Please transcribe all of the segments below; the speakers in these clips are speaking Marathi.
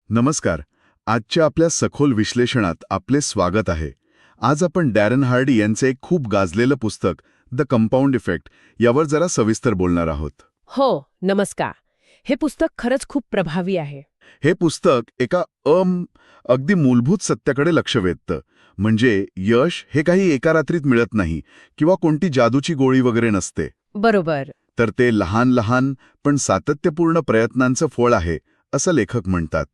नमस्कार. आजच्या आपल्या सखोल विश्लेषणात आपले स्वागत आहे. आज आपण डॅरन हार्डी यांचे एक खूप गाजलेलं पुस्तक द कंपाऊंड इफेक्ट यावर जरा सविस्तर बोलणार आहोत. हो, नमस्कार. हे पुस्तक खरंच खूप प्रभावी आहे. हे पुस्तक एका अगदी मूलभूत सत्याकडे लक्ष वेधतं. म्हणजे यश हे काही एका रात्रीत मिळत नाही किंवा कोणती जादूची गोळी वगैरे नसते. बरोबर. तर ते लहान लहान पण सातत्यपूर्ण प्रयत्नांचं फळ आहे, असं लेखक म्हणतात.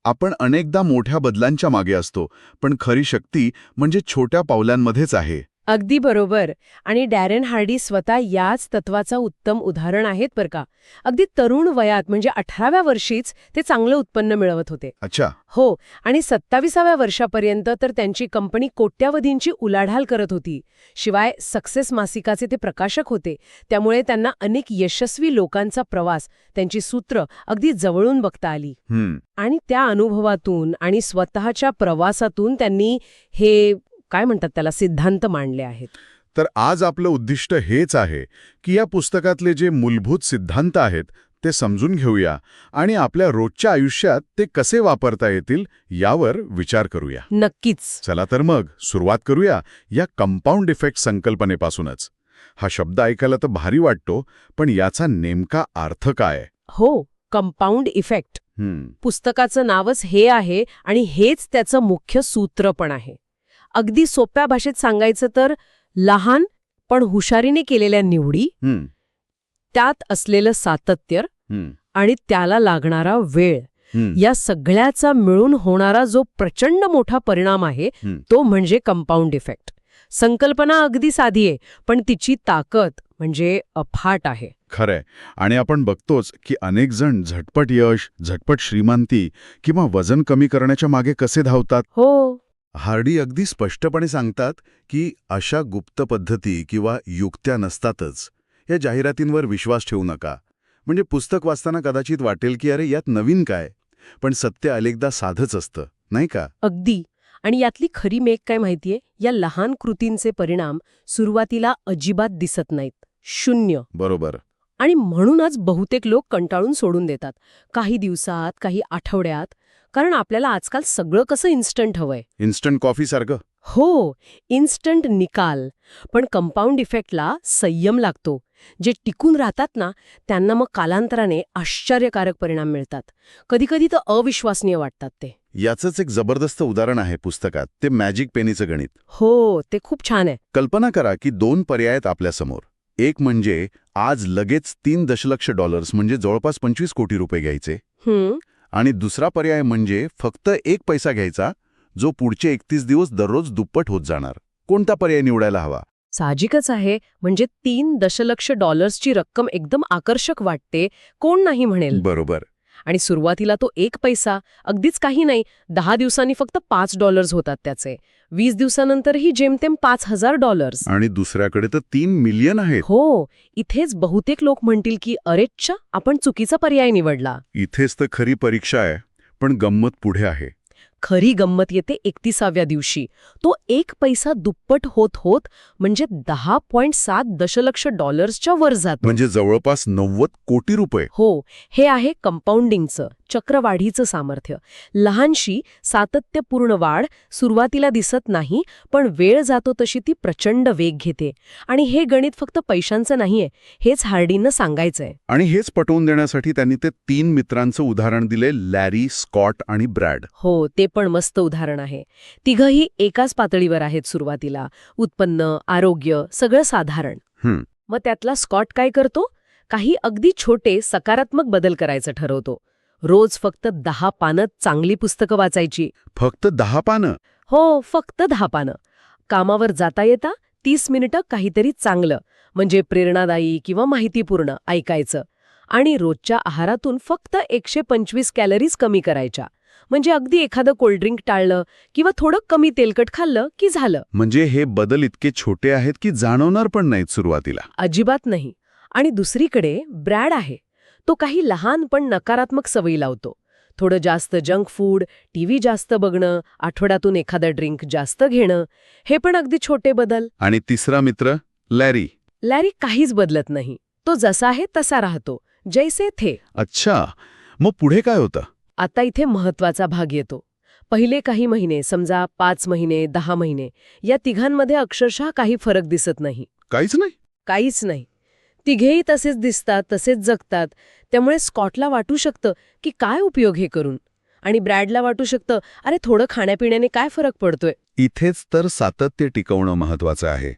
आपण अनेकदा मोठ्या बदलांच्या मागे असतो, पण खरी शक्ती म्हणजे छोट्या पावलांमध्येच आहे. अगदी बरोबर. आणि डॅरेन हार्डी स्वतः याच तत्वाचा उत्तम उदाहरण आहेत बरं का. अगदी तरुण वयात म्हणजे 18व्या वर्षीच ते चांगलं उत्पन्न मिळवत होते. अच्छा. हो, आणि 27व्या वर्षापर्यंत तर त्यांची कंपनी कोट्यावधींची उलाढाल करत होती. शिवाय सक्सेस मासिकाचे ते प्रकाशक होते. त्यामुळे त्यांना अनेक यशस्वी लोकांचा प्रवास, त्यांची सूत्र अगदी जवळून बघता आली. आणि त्या अनुभवातून आणि स्वतःच्या प्रवासातून त्यांनी हे काय म्हणतात त्याला सिद्धांत मांडले आहेत. तर आज आपलं उद्दिष्ट हेच आहे की या पुस्तकातले जे मूलभूत सिद्धांत आहेत ते समजून घेऊया आणि आपल्या रोजच्या आयुष्यात ते कसे वापरता येतील यावर विचार करूया. नक्कीच. चला तर मग सुरुवात करूया या कंपाऊंड इफेक्ट संकल्पनेपासूनच. हा शब्द ऐकायला तर भारी वाटतो, पण याचा नेमका अर्थ काय? हो, कंपाऊंड इफेक्ट. पुस्तकाचं नावच हे आहे आणि हेच त्याचं मुख्य सूत्र पण आहे. अगदी सोप्या भाषेत सांगायचं तर लहान पण हुशारीने केलेल्या निवडी, त्यात असलेलं सातत्य आणि त्याला लागणारा वेळ, या सगळ्याचा मिळून होणारा जो प्रचंड मोठा परिणाम आहे तो म्हणजे कंपाऊंड इफेक्ट. संकल्पना अगदी साधी आहे, पण तिची ताकद म्हणजे अफाट आहे. खरंय. आणि आपण बघतोच की अनेक जण झटपट यश, झटपट श्रीमंती किंवा वजन कमी करण्याच्या मागे कसे धावतात. हो. हार्डी अगदी स्पष्टपणे सांगतात की अशा गुप्त पद्धती किंवा युक्त्या नसतातच. या जाहिरातींवर विश्वास ठेवू नका. म्हणजे पुस्तक वाचताना कदाचित वाटेल की अरे यात नवीन काय, पण सत्य अनेकदा साधंच असतं, नाही का? अगदी. आणि यातली खरी मेक काय माहितीये, या लहान कृतींचे परिणाम सुरुवातीला अजिबात दिसत नाहीत. शून्य. बरोबर. आणि म्हणूनच बहुतेक लोक कंटाळून सोडून देतात. काही दिवसात, काही आठवड्यात. कारण आपल्याला आजकाल सगळं कसं इन्स्टंट हवंय. इन्स्टंट कॉफी सारखं. हो, इन्स्टंट निकाल. पण कंपाऊंड इफेक्टला संयम लागतो. जे टिकून राहतात ना, त्यांना मग कालांतराने आश्चर्यकारक परिणाम मिळतात. कधीकधी तर अविश्वसनीय वाटतात ते. याचंच एक जबरदस्त उदाहरण आहे पुस्तकात, ते मॅजिक पेनीचं गणित. हो, ते खूप छान आहे. कल्पना करा की 2 पर्याय आहेत आपल्यासमोर. एक म्हणजे आज लगेच $3 दशलक्ष म्हणजे जवळपास 25 कोटी रुपये घ्यायचे. आणि दुसरा पर्याय म्हणजे फक्त 1 पैसा घ्यायचा, जो पुढचे 31 दिवस दररोज दुप्पट होत जाणार. कोणता पर्याय निवडायला हवा? साहजिकच आहे. म्हणजे $3 दशलक्ष रक्कम एकदम आकर्षक वाटते, कोण नाही म्हणेल. बरोबर. आणि सुरुवातीला तो 1 पैसा अगदीच काही नाही. 10 दिवसांनी फक्त $5 होतात त्याचे. 20 दिवसानंतरही जेमतेम $5,000. आणि दुसऱ्याकडे तर 3 मिलियन आहेत. हो, इथेच बहुतेक लोक म्हणतील की अरेच्छा, आपण चुकीचा पर्याय निवडला. इथेच तर खरी परीक्षा आहे. पण गंमत पुढे आहे. खरी गंमत येते 31व्या दिवशी. तो 1 पैसा दुप्पट होत होत म्हणजे $10.7 दशलक्षच्या वर जातो. म्हणजे जवळपास 90 कोटी रुपये. हो, हे आहे कंपाऊंडिंगचं, चक्रवाढीचं सामर्थ्य. लहानशी सातत्यपूर्ण वाढ सुरुवातीला दिसत नाही, पण वेळ जातो तशी ती प्रचंड वेग घेते. आणि हे गणित फक्त पैशांचं नाहीये, हेच हार्डीनं सांगायचंय. आणि हेच पटवून देण्यासाठी त्यांनी ते 3 मित्रांचं उदाहरण दिले, लॅरी, स्कॉट आणि ब्रॅड. हो, ते पण मस्त उदाहरण आहे. तिघही एकाच पातळीवर आहेत सुरुवातीला. उत्पन्न, आरोग्य, सगळं साधारण. मग त्यातला स्कॉट काय करतो? काही अगदी छोटे सकारात्मक बदल करायचं ठरवतो. रोज फक्त 10 पानं चांगली पुस्तकं वाचायची. फक्त 10 पानं? हो, फक्त 10 पानं. कामावर जाता येता 30 मिनिटं काहीतरी चांगलं, म्हणजे प्रेरणादायी किंवा माहितीपूर्ण ऐकायचं. आणि रोजच्या आहारातून फक्त 125 कॅलरीज कमी करायच्या. म्हणजे अगदी एखादं कोल्ड्रिंक टाळलं किंवा थोडं कमी तेलकट खाल्लं की झालं. म्हणजे हे बदल इतके छोटे आहेत की जाणवणार पण नाहीत सुरुवातीला. अजिबात नाही. आणि दुसरीकडे ब्रॅड आहे. तो काही लहान पण नकारात्मक सवयी लावतो. थोडं जास्त जंक फूड, टीव्ही जास्त बघणं, आठवड्यातून एखादं ड्रिंक जास्त घेणं, हे पण अगदी छोटे बदल. आणि तिसरा मित्र लॅरी. लॅरी काहीच बदलत नाही. तो जसा आहे तसा राहतो, जैसे थे. अच्छा, मग पुढे काय होतं? आता इथे महत्वाचा भाग येतो. पहिले काही महिने, समजा 5 महिने, 10 महिने, या तिघांमध्ये अक्षरशः काही फरक दिसत नाही. काहीच नाही. काहीच नाही. तिघेही तसेच दिसतात, तसेच जगतात. त्यामुळे स्कॉटला वाटू शकतं की काय उपयोग हे करून, आणि ब्रॅडला वाटू शकतं अरे थोडं खाण्यापिण्याने काय फरक पडतोय. इथेच तर सातत्य टिकवणं महत्वाचं आहे.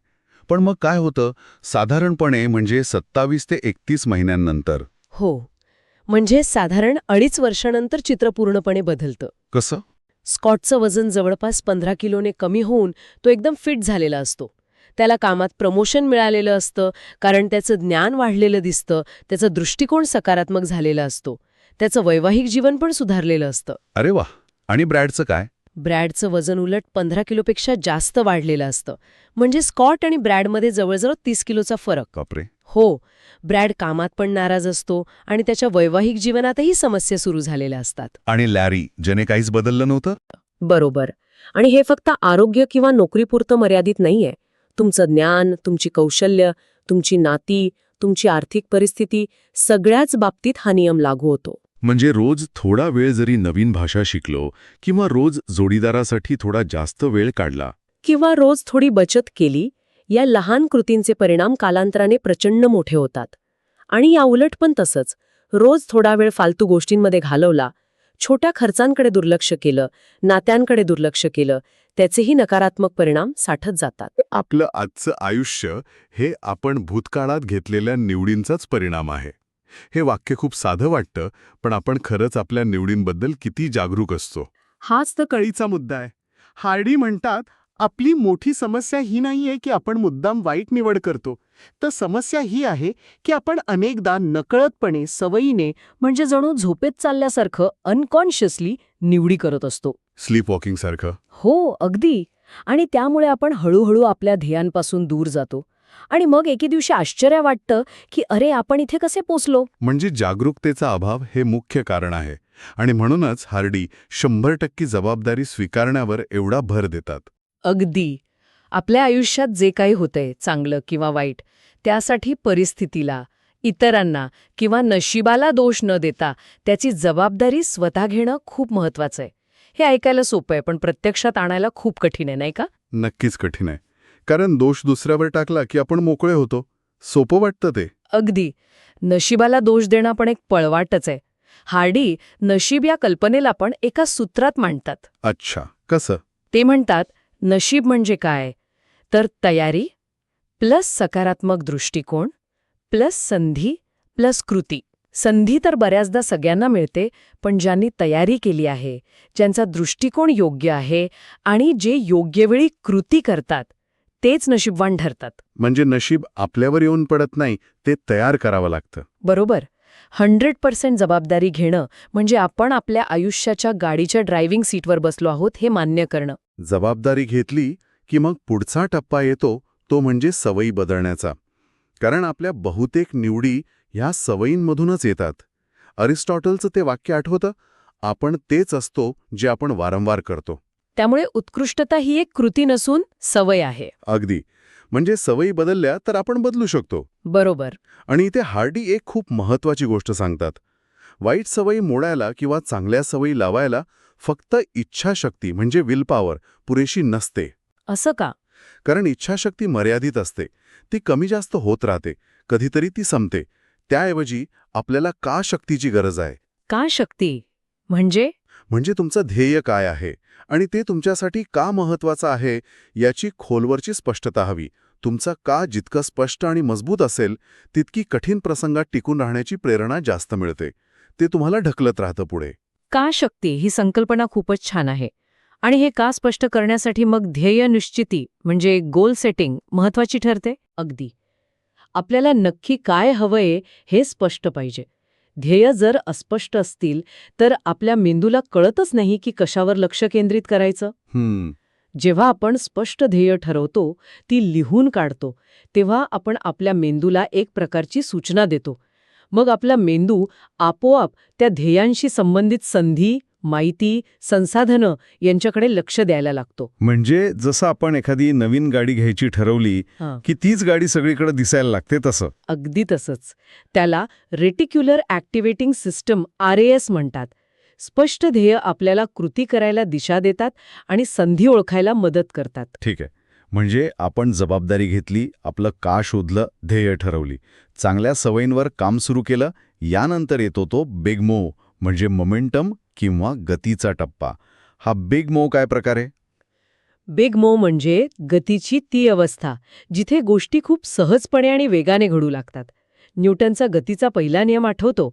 पण मग काय होतं, साधारणपणे म्हणजे 27 ते 31 महिन्यांनंतर? हो, म्हणजे साधारण 2.5 वर्षानंतर चित्र पूर्णपणे बदलतं. कसं? स्कॉटचं वजन जवळपास 15 किलोने कमी होऊन तो एकदम फिट झालेला असतो. त्याला कामात प्रमोशन मिळालेलं असतं, कारण त्याचं ज्ञान वाढलेलं दिसतं, त्याचा दृष्टिकोन सकारात्मक झालेला असतो, त्याचं वैवाहिक जीवन पण सुधारलेलं असतं. अरे वा. आणि ब्रॅडचं काय? ब्रॅडचं वजन उलट 15 किलोपेक्षा जास्त वाढलेलं असतं. म्हणजे स्कॉट आणि ब्रॅडमध्ये जवळजवळ 30 किलोचा फरक. बापरे. हो, ब्रॅड कामात पण नाराज असतो आणि त्याच्या वैवाहिक जीवनातही समस्या सुरू झालेल्या असतात. आणि लॅरी, ज्याने काहीच बदललं नव्हतं? बरोबर. आणि हे फक्त आरोग्य किंवा नोकरीपुरतं मर्यादित नाहीये. तुमचं ज्ञान, तुमची कौशल्य, तुमची नाती, तुमची आर्थिक परिस्थिती, सगळ्याच बाबतीत हा नियम लागू होतो. म्हणजे रोज थोडा वेळ जरी नवीन भाषा शिकलो किंवा रोज जोडीदारासाठी थोडा जास्त वेळ काढला, किंवा रोज थोडी बचत केली, या लहान कृतींचे परिणाम कालांतराने प्रचंड मोठे होतात. आणि या उलट पण तसंच, रोज थोडा वेळ फालतू गोष्टींमध्ये घालवला, छोट्या खर्चांकडे दुर्लक्ष केलं, नात्यांकडे दुर्लक्ष केलं, त्याचेही नकारात्मक परिणाम साठत जातात. आपलं आजचं आयुष्य हे आपण भूतकाळात घेतलेल्या निवडींचाच परिणाम आहे. हे वाक्य खूप साधं वाटतं, पण आपण खरंच आपल्या निवडींबद्दल किती जागरूक असतो, हाच तर कळीचा मुद्दा आहे. हार्डी म्हणतात, आपली मोठी समस्या ही नाहीये की आपण मुद्दाम वाईट निवड करतो, तर समस्या ही आहे की आपण अनेकदा नकळतपणे, सवयीने, म्हणजे जणू झोपेत चालल्यासारखं अनकॉन्शियसली निवडी करत असतो. स्लीप वॉकिंग सारखं. हो, अगदी. आणि त्यामुळे आपण हळूहळू आपल्या ध्येयांपासून दूर जातो. आणि मग एके दिवशी आश्चर्य वाटतं की अरे, आपण इथे कसे पोचलो. म्हणजे जागरूकतेचा अभाव हे मुख्य कारण आहे. आणि म्हणूनच हार्डी 100% जबाबदारी स्वीकारण्यावर एवढा भर देतात. अगदी. आपल्या आयुष्यात जे काही होतंय, चांगलं किंवा वाईट, त्यासाठी परिस्थितीला, इतरांना किंवा नशिबाला दोष न देता त्याची जबाबदारी स्वतः घेणं खूप महत्वाचं आहे. हे ऐकायला सोपं आहे, पण प्रत्यक्षात आणायला खूप कठीण आहे, नाही का? नक्कीच कठीण आहे. कारण दोष दुसऱ्यावर टाकला की आपण मोकळे होतो. सोपं वाटतं ते. अगदी. नशिबाला दोष देणं पण एक पळवाटच आहे. हार्डी नशीब या कल्पनेला पण एका सूत्रात मांडतात. अच्छा, कसं? ते म्हणतात, नशीब म्हणजे काय, तर तयारी प्लस सकारात्मक दृष्टिकोन प्लस संधी प्लस कृती. संधी तर बऱ्याचदा सगळ्यांना मिळते, पण ज्यांनी तयारी केली आहे, ज्यांचा दृष्टिकोन योग्य आहे आणि जे योग्य वेळी कृती करतात, तेच नशीबवान ठरतात. म्हणजे नशीब आपल्यावर येऊन पडत नाही, ते तयार करावं लागतं. बरोबर. 100% जबाबदारी घेणं म्हणजे आपण आपल्या आयुष्याच्या गाडीच्या ड्रायव्हिंग सीटवर बसलो आहोत हे मान्य करणं. जबाबदारी घेतली की मग पुढचा टप्पा येतो, तो म्हणजे सवयी बदलण्याचा. कारण आपल्या बहुतेक निवडी ह्या सवयींमधूनच येतात. अरिस्टॉटलचं ते वाक्य आठवतं, आपण तेच असतो जे आपण वारंवार करतो. त्यामुळे उत्कृष्टता ही एक कृती नसून सवय आहे. अगदी. म्हणजे सवयी बदलल्या तर आपण बदलू शकतो. बरोबर. आणि इथे हार्डी एक खूप महत्वाची गोष्ट सांगतात. वाईट सवयी मोडायला किंवा चांगल्या सवयी लावायला फक्त इच्छाशक्ती म्हणजे विल पॉवर पुरेशी नसते. असं का? कारण इच्छाशक्ती मर्यादित असते. ती कमी जास्त होत राहते. कधीतरी ती संपते. त्याऐवजी आपल्याला का शक्तीची गरज आहे? का शक्ती? म्हणजे तुमचं ध्येय काय आहे आणि ते तुमच्यासाठी का महत्वाचं आहे याची खोलवरची स्पष्टता हवी. तुमचा का जितकं स्पष्ट आणि मजबूत असेल, तितकी कठीण प्रसंगात टिकून राहण्याची प्रेरणा जास्त मिळते. ते तुम्हाला ढकलत राहतं पुढे. का शक्ती ही संकल्पना खूपच छान आहे. आणि हे का स्पष्ट करण्यासाठी मग ध्येय निश्चिती म्हणजे गोल सेटिंग महत्वाची ठरते. अगदी. आपल्याला नक्की काय हवंय हे स्पष्ट पाहिजे. ध्येय जर अस्पष्ट असतील तर आपल्या मेंदूला कळतच नाही की कशावर लक्ष केंद्रित करायचं. जेव्हा आपण स्पष्ट ध्येय ठरवतो, ती लिहून काढतो, तेव्हा आपण आपल्या मेंदूला एक प्रकारची सूचना देतो. मग आपला मेंदू आपोआप त्या ध्येयांशी संबंधित संधी, माहिती, संसाधनं यांच्याकडे लक्ष द्यायला लागतो. म्हणजे जसं आपण एखादी नवीन गाडी घ्यायची ठरवली की तीच गाडी सगळीकडे दिसायला लागते तसं. अगदी तसंच. त्याला रेटिक्युलर ॲक्टिवेटिंग सिस्टम RAS म्हणतात. स्पष्ट ध्येय आपल्याला कृती करायला दिशा देतात आणि संधी ओळखायला मदत करतात. ठीक आहे. म्हणजे आपण जबाबदारी घेतली, आपलं का शोधलं, ध्येय ठरवली, चांगल्या सवयींवर काम सुरू केलं, यानंतर येतो तो बिग मूव्ह म्हणजे मोमेंटम किंवा गतीचा टप्पा. हा बिग मूव्ह काय प्रकारे? बिग मूव्ह म्हणजे गतीची ती अवस्था जिथे गोष्टी खूप सहजपणे आणि वेगाने घडू लागतात. न्यूटनचा गतीचा पहिला नियम आठवतो.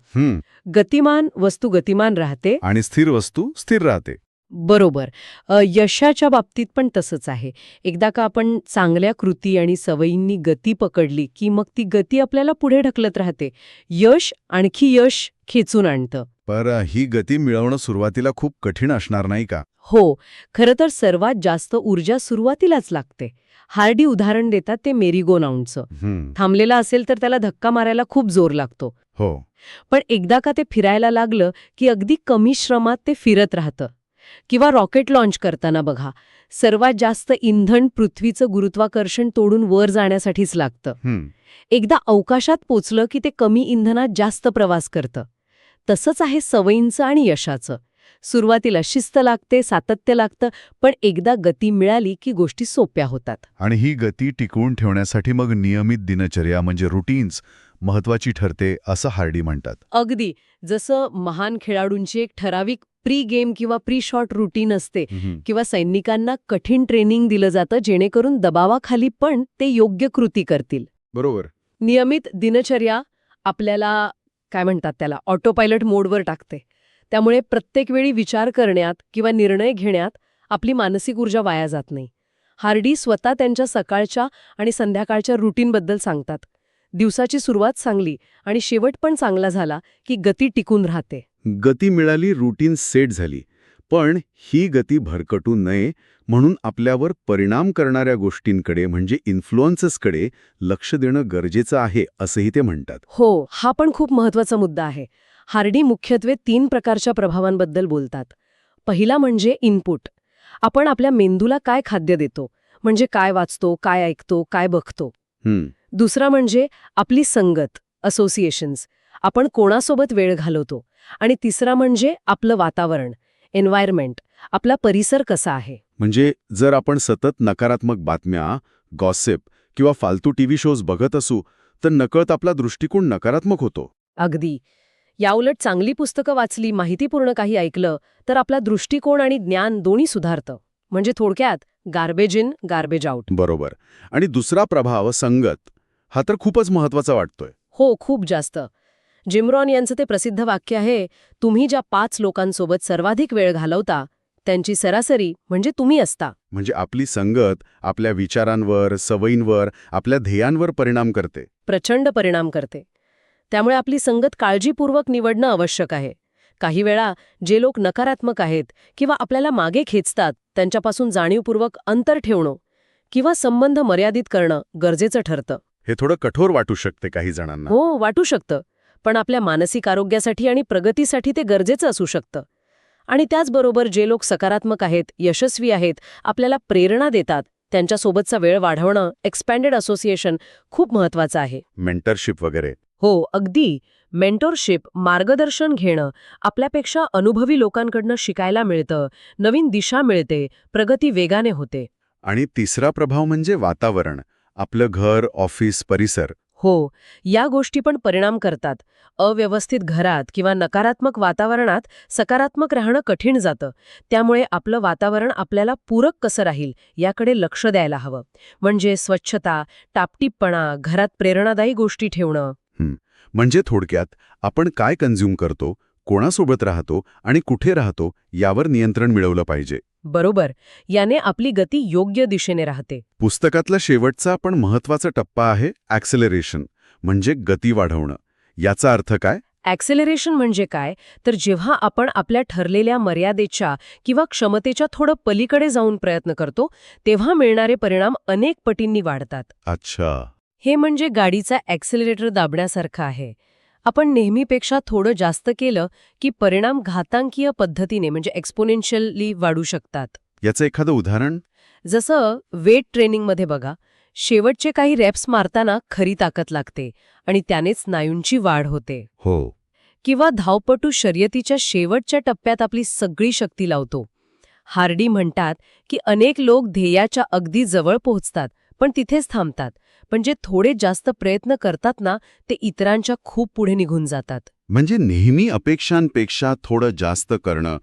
गतिमान वस्तू गतिमान राहते. आणि स्थिर वस्तू स्थिर राहते. बरोबर. यशाच्या बाबतीत पण तसंच आहे. एकदा का आपण चांगल्या कृती आणि सवयींनी गती पकडली की मग ती गती आपल्याला पुढे ढकलत राहते. यश आणखी यश खेचून आणतं. ही गती मिळवणं सुरुवातीला खूप कठीण असणार नाही का? हो, खरं तर सर्वात जास्त ऊर्जा सुरुवातीलाच लागते. हार्डी उदाहरण देतात ते मेरीगो राऊंडचं. थांबलेला असेल तर त्याला धक्का मारायला खूप जोर लागतो. हो. पण एकदा का ते फिरायला लागलं की अगदी कमी श्रमात ते फिरत राहतं. किंवा रॉकेट लॉन्च करताना बघा, सर्वात जास्त इंधन पृथ्वीचं गुरुत्वाकर्षण तोडून वर जाण्यासाठीच लागतं. एकदा अवकाशात पोचलं की ते कमी इंधनात जास्त प्रवास करतं. तसंच आहे सवयींचं आणि यशाचं. सुरुवातीला शिस्त लागते, सातत्य लागतं, पण एकदा गती मिळाली की गोष्टी सोप्या होतात. आणि ही गती टिकवून ठेवण्यासाठी मग नियमित दिनचर्या म्हणजे रुटीन्स महत्वाची ठरते असं हार्डी म्हणतात. अगदी जसं महान खेळाडूंची एक ठराविक प्री गेम किंवा प्री शॉट रुटीन असते किंवा सैनिकांना कठीण ट्रेनिंग दिलं जातं जेणेकरून दबावाखाली पण ते योग्य कृती करतील. बरोबर. नियमित दिनचर्या आपल्याला काय म्हणतात त्याला ऑटोपायलट मोडवर टाकते. त्यामुळे प्रत्येक वेळी विचार करण्यात किंवा निर्णय घेण्यात आपली मानसिक ऊर्जा वाया जात नाही. हार्डी स्वतः त्यांच्या सकाळच्या आणि संध्याकाळच्या रुटीनबद्दल सांगतात. दिवसाची सुरुवात चांगली आणि शेवट पण चांगला झाला की गती टिकून राहते. गती मिळाली, रुटीन सेट झाली. पण ही गती भरकटू नये म्हणून आपल्यावर परिणाम करणाऱ्या गोष्टींकडे म्हणजे इन्फ्लुएन्सेसकडे लक्ष देणं गरजेचं आहे असंही ते म्हणतात. हो, हा पण खूप महत्वाचा मुद्दा आहे. हार्डी मुख्यत्वे 3 प्रकारच्या प्रभावांबद्दल बोलतात. पहिला म्हणजे इनपुट. आपण आपल्या मेंदूला काय खाद्य देतो, म्हणजे काय वाचतो, काय ऐकतो, काय बघतो. दुसरा म्हणजे आपली संगत, असोसिएशन्स. आपण कोणासोबत वेळ घालवतो. आणि तिसरा म्हणजे आपलं वातावरण, एन्व्हायरमेंट, आपला परिसर कसा आहे. म्हणजे जर आपण सतत नकारात्मक बातम्या, गॉसिप किंवा फालतू टीव्ही शोज बघत असू तर नकळत आपला दृष्टिकोन नकारात्मक होतो. अगदी. याउलट चांगली पुस्तकं वाचली, माहितीपूर्ण काही ऐकलं तर आपला दृष्टिकोन आणि ज्ञान दोन्ही सुधारतं. म्हणजे थोडक्यात गार्बेज इन गार्बेज आउट. बरोबर. आणि दुसरा प्रभाव संगत, हा तर खूपच महत्वाचा वाटतोय. हो, खूप जास्त. जिम रॉन यांचं ते प्रसिद्ध वाक्य आहे, तुम्ही ज्या 5 लोकांसोबत सर्वाधिक वेळ घालवता त्यांची सरासरी म्हणजे तुम्ही असता. म्हणजे आपली संगत आपल्या विचारांवर, सवयींवर, आपल्या ध्येयांवर परिणाम करते. प्रचंड परिणाम करते. त्यामुळे आपली संगत काळजीपूर्वक निवडणं आवश्यक आहे. काही वेळा जे लोक नकारात्मक आहेत किंवा आपल्याला मागे खेचतात त्यांच्यापासून जाणीवपूर्वक अंतर ठेवणं किंवा संबंध मर्यादित करणं गरजेचं ठरतं. हे थोडं कठोर वाटू शकते काही जणांना. हो, वाटू शकतं. पण आपल्या मानसिक आरोग्यासाठी आणि प्रगतीसाठी ते गरजेचं असू शकतं. आणि त्याचबरोबर जे लोक सकारात्मक आहेत, यशस्वी आहेत, आपल्याला प्रेरणा देतात, त्यांच्यासोबतचा वेळ वाढवणं, एक्सपॅन्डेड असोसिएशन खूप महत्वाचं आहे. मेंटरशिप वगैरे. हो, अगदी. मेंटोरशिप, मार्गदर्शन घेणं, आपल्यापेक्षा अनुभवी लोकांकडनं शिकायला मिळतं, नवीन दिशा मिळते, प्रगती वेगाने होते. आणि तिसरा प्रभाव म्हणजे वातावरण. आपलं घर, ऑफिस, परिसर. हो, या गोष्टी पण परिणाम करतात. अव्यवस्थित घरात किंवा नकारात्मक वातावरणात सकारात्मक राहणं कठीण जातं. त्यामुळे आपलं वातावरण आपल्याला पूरक कसं राहील याकडे लक्ष द्यायला हवं. म्हणजे स्वच्छता, टापटीपणा, घरात प्रेरणादायी गोष्टी ठेवणं. म्हणजे थोडक्यात आपण काय कन्झ्युम करतो, कोणासोबत राहतो आणि कुठे राहतो यावर नियंत्रण मिळवलं पाहिजे. बरोबर. याने आपली गती योग्य दिशेने राहते. पुस्तकातला शेवटचा पण महत्वाचा टप्पा आहे ॲक्सेलरेशन, म्हणजे गती वाढवणं. याचा अर्थ काय? ॲक्सेलरेशन म्हणजे काय तर जेव्हा आपण आपल्या ठरलेल्या मर्यादेच्या किंवा क्षमतेच्या थोडं पलीकडे जाऊन प्रयत्न करतो तेव्हा मिळणारे परिणाम अनेक पटींनी वाढतात. अच्छा. हे म्हणजे गाडीचा ॲक्सेलरेटर दाबण्यासारखं आहे. आपण नेहमीपेक्षा थोडं जास्त केलं की परिणाम घातांकीय पद्धतीने म्हणजे एक्सपोनेन्शियली वाढू शकतात. याचं एखादं उदाहरण? जसं वेट ट्रेनिंगमध्ये बघा, शेवटचे काही रेप्स मारताना खरी ताकद लागते आणि त्यानेच स्नायूंची वाढ होते. हो. किंवा धावपटू शर्यतीच्या शेवटच्या टप्प्यात आपली सगळी शक्ती लावतो. हार्डी म्हणतात की अनेक लोक ध्येयाच्या अगदी जवळ पोहोचतात पण तिथेच थांबतात, पण जे थोडे जास्त प्रयत्न करतात ना ते इतरांच्या खूप पुढे निघून जातात. म्हणजे नेहमी अपेक्षांपेक्षा थोडं जास्त करणं,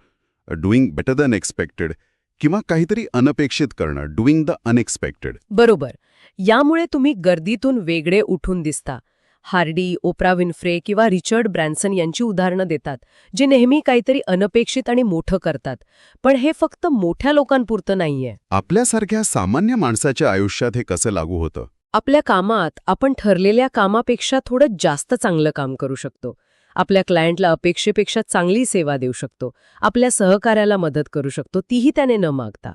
डुईंग बेटर दॅन एक्सपेक्टेड, किंवा काहीतरी अनपेक्षित करणं, डुईंग द अनएक्सपेक्टेड. बरोबर. यामुळे तुम्ही गर्दीतून वेगळे उठून दिसता. हार्डी, ओप्रा विन्फ्रे किंवा रिचर्ड ब्रॅन्सन यांची उदाहरणं देतात, जे नेहमी काहीतरी अनपेक्षित आणि मोठं करतात. पण हे फक्त मोठ्या लोकांपुरतं नाहीये. आपल्यासारख्या सामान्य माणसाच्या आयुष्यात हे कसं लागू होतं? आपल्या कामात आपण ठरलेल्या कामापेक्षा थोडं जास्त चांगलं काम करू शकतो. आपल्या क्लायंटला अपेक्षेपेक्षा चांगली सेवा देऊ शकतो. आपल्या सहकार्याला मदत करू शकतो, तीही त्याने न मागता.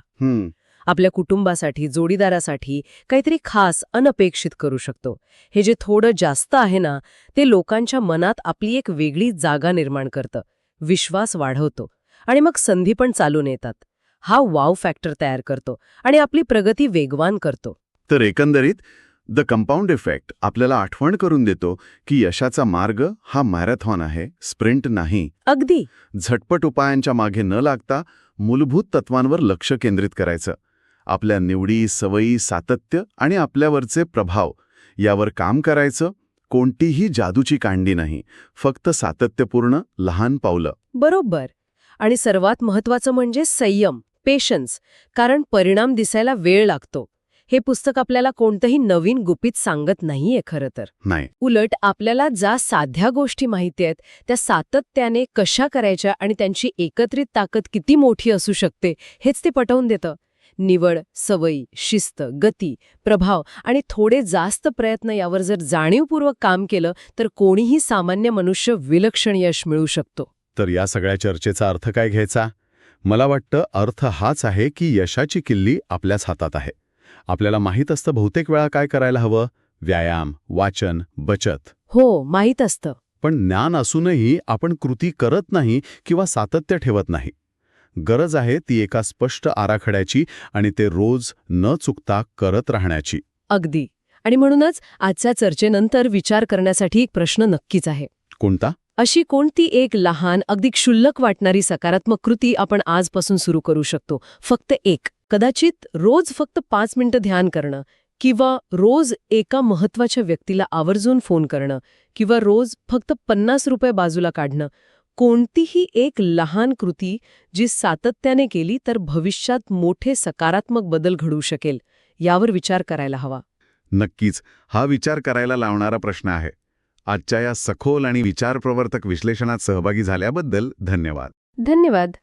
आपल्या कुटुंबासाठी, जोडीदारासाठी काहीतरी खास, अनपेक्षित करू शकतो. हे जे थोडं जास्त आहे ना, ते लोकांच्या मनात आपली एक वेगळी जागा निर्माण करतं, विश्वास वाढवतो आणि मग संधी पण चालून येतात. हा वाव फॅक्टर तयार करतो आणि आपली प्रगती वेगवान करतो. तर एकंदरीत द कंपाऊंड इफेक्ट आपल्याला आठवण करून देतो की यशाचा मार्ग हा मॅरेथॉन आहे, स्प्रिंट नाही. अगदी. झटपट उपायांच्या मागे न लागता मूलभूत तत्वांवर लक्ष केंद्रित करायचं. आपल्या निवडी, सवयी, सातत्य आणि आपल्यावरचे प्रभाव यावर काम करायचं. कोणतीही जादूची कांडी नाही, फक्त सातत्यपूर्ण लहान पावलं. बरोबर. आणि सर्वात महत्वाचं म्हणजे संयम, पेशन्स, कारण परिणाम दिसायला वेळ लागतो. हे पुस्तक आपल्याला कोणतंही नवीन गुपित सांगत नाहीये खरं तर. नाही. उलट आपल्याला ज्या साध्या गोष्टी माहिती आहेत त्या सातत्याने कशा करायच्या आणि त्यांची एकत्रित ताकद किती मोठी असू शकते हेच ते पटवून देतं. निवड, सवयी, शिस्त, गती, प्रभाव आणि थोडे जास्त प्रयत्न यावर जर जाणीवपूर्वक काम केलं तर कोणीही सामान्य मनुष्य विलक्षण यश मिळवू शकतो. तर या सगळ्या चर्चेचा अर्थ काय घ्यायचा? मला वाटतं अर्थ हाच आहे की यशाची किल्ली आपल्याच हातात आहे. आपल्याला माहीत असतं बहुतेक वेळा काय करायला हवं: व्यायाम, वाचन, बचत. हो, माहीत असतं. पण ज्ञान असूनही आपण कृती करत नाही किंवा सातत्य ठेवत नाही. गरज आहे ती एका स्पष्ट आराखड्याची आणि ते रोज न चुकता करत राहण्याची. अगदी. आणि म्हणूनच आजच्या चर्चेनंतर विचार करण्यासाठी एक प्रश्न नक्कीच आहे. कोणता? अशी कोणती एक लहान, अगदी क्षुल्लक वाटणारी सकारात्मक कृती आपण आजपासून सुरू करू शकतो? फक्त एक. कदाचित रोज फक्त 5 मिनिटं ध्यान करणं, किंवा रोज एका महत्त्वाच्या व्यक्तीला आवर्जून फोन करणं, किंवा रोज फक्त ₹50 बाजूला काढणं. कोणतीही एक लहान कृती जी सातत्याने केली तर भविष्यात मोठे सकारात्मक बदल घडू शकेल, यावर विचार करायला हवा. नक्कीच. हा विचार करायला लावणारा प्रश्न आहे. आजच्या या सखोल आणि विचारप्रवर्तक विश्लेषणात सहभागी झाल्याबद्दल धन्यवाद. धन्यवाद.